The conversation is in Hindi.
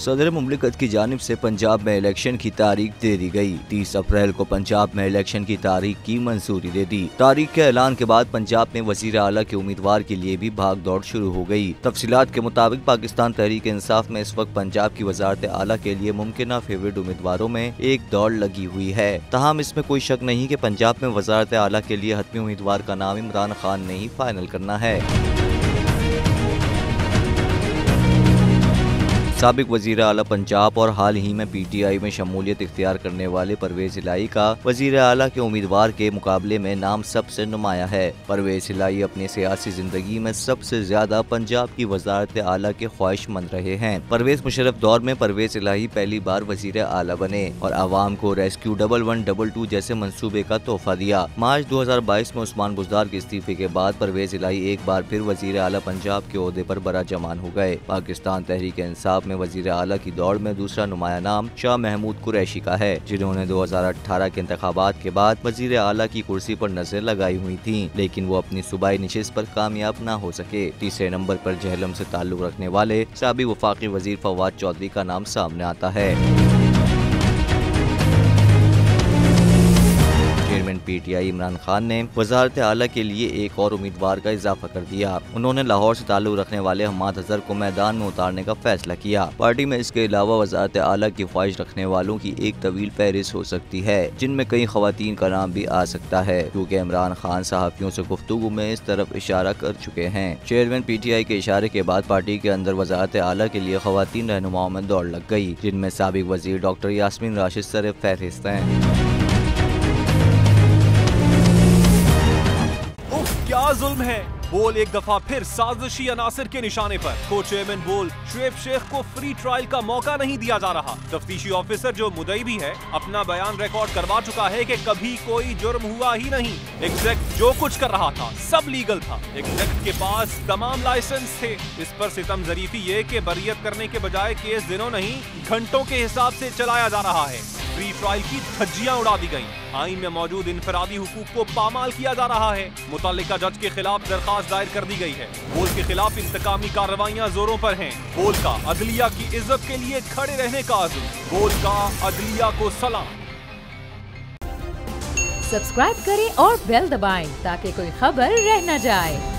सदर मुमलिकत की जानिब से पंजाब में इलेक्शन की तारीख दे दी गई। 30 अप्रैल को पंजाब में इलेक्शन की तारीख की मंजूरी दे दी। तारीख के ऐलान के बाद पंजाब में वजीर आला के उम्मीदवार के लिए भी भाग दौड़ शुरू हो गई। तफसीलात के मुताबिक पाकिस्तान तहरीक इंसाफ में इस वक्त पंजाब की वजारत आला के लिए मुमकिन फेवरेट उम्मीदवारों में एक दौड़ लगी हुई है। तहम इसमें कोई शक नहीं कि पंजाब में वजारत आला के लिए हतमी उम्मीदवार का नाम इमरान खान ने ही फाइनल करना है। साबिक वजीर आला पंजाब और हाल ही में PTI में शमूलियत इख्तियार करने वाले परवेज इलाही का वजीर आला के उम्मीदवार के मुकाबले में नाम सबसे नुमाया है। परवेज इलाही अपनी सियासी जिंदगी में सबसे ज्यादा पंजाब की वजारत आला के ख्वाहिशमंद रहे हैं। परवेज मुशर्रफ दौर में परवेज इलाही पहली बार वजीर आला बने और आवाम को रेस्क्यू 1112 जैसे मंसूबे का तोहफा दिया। मार्च 2022 में उस्मान बुज़दार के इस्तीफे के बाद परवेज इलाही एक बार फिर वजीर आला पंजाब के ओहदे पर बराजमान हो गए। पाकिस्तान तहरीक इंसाफ वजीर आला की दौड़ में दूसरा नुमाया नाम शाह महमूद कुरैशी का है, जिन्होंने 2018 के इंतखाबात के बाद वजीर आला की कुर्सी पर नजर लगाई हुई थी, लेकिन वो अपनी सूबाई नशिस्त पर कामयाब न हो सके। तीसरे नंबर पर जहलम से ताल्लुक रखने वाले साबिक वफाकी वजीर फवाद चौधरी का नाम सामने आता है। चेयरमैन PTI इमरान खान ने वजारत आला के लिए एक और उम्मीदवार का इजाफा कर दिया। उन्होंने लाहौर से ताल्लुक रखने वाले हम्माद अजहर को मैदान में उतारने का फैसला किया। पार्टी में इसके अलावा वजारत आला की ख्वाहिश रखने वालों की एक तवील फहरिस्त हो सकती है, जिनमें कई खवातीन का नाम भी आ सकता है, क्योंकि इमरान खान सहाफियों से गुफ्तगू में इस तरफ इशारा कर चुके हैं। चेयरमैन PTI के इशारे के बाद पार्टी के अंदर वजारत आला के लिए खवातीन रहनुमाओं में दौड़ लग गई, जिनमें साबिक वजीर डॉक्टर यास्मीन राशिद सर फहरिस्त हैं। क्या जुल्म है। बोल एक दफा फिर साजिशी अनासर के निशाने पर। को चेयरमैन बोल शुएब शेख को फ्री ट्रायल का मौका नहीं दिया जा रहा। तफ्तीशी ऑफिसर जो मुदई भी है अपना बयान रिकॉर्ड करवा चुका है कि कभी कोई जुर्म हुआ ही नहीं। एग्जैक्ट जो कुछ कर रहा था सब लीगल था। एग्जैक्ट के पास तमाम लाइसेंस थे। इस पर सितम जरीफी ये कि बरियत करने के बजाय केस दिनों नहीं घंटों के हिसाब से चलाया जा रहा है। फ्री ट्रायल की धज्जियां उड़ा दी गयी। आईन में मौजूद इनफरादी हुकूक को पामाल किया जा रहा है। मुतल्लिका जज के खिलाफ दरखास्त दायर कर दी गई है। बोल के खिलाफ इंतकामी कार्रवाइयां जोरों पर हैं। बोल का अदलिया की इज्जत के लिए खड़े रहने का अज़्म। बोल का अदलिया को सलाम। सब्सक्राइब करें और बेल दबाएं ताकि कोई खबर रह न जाए।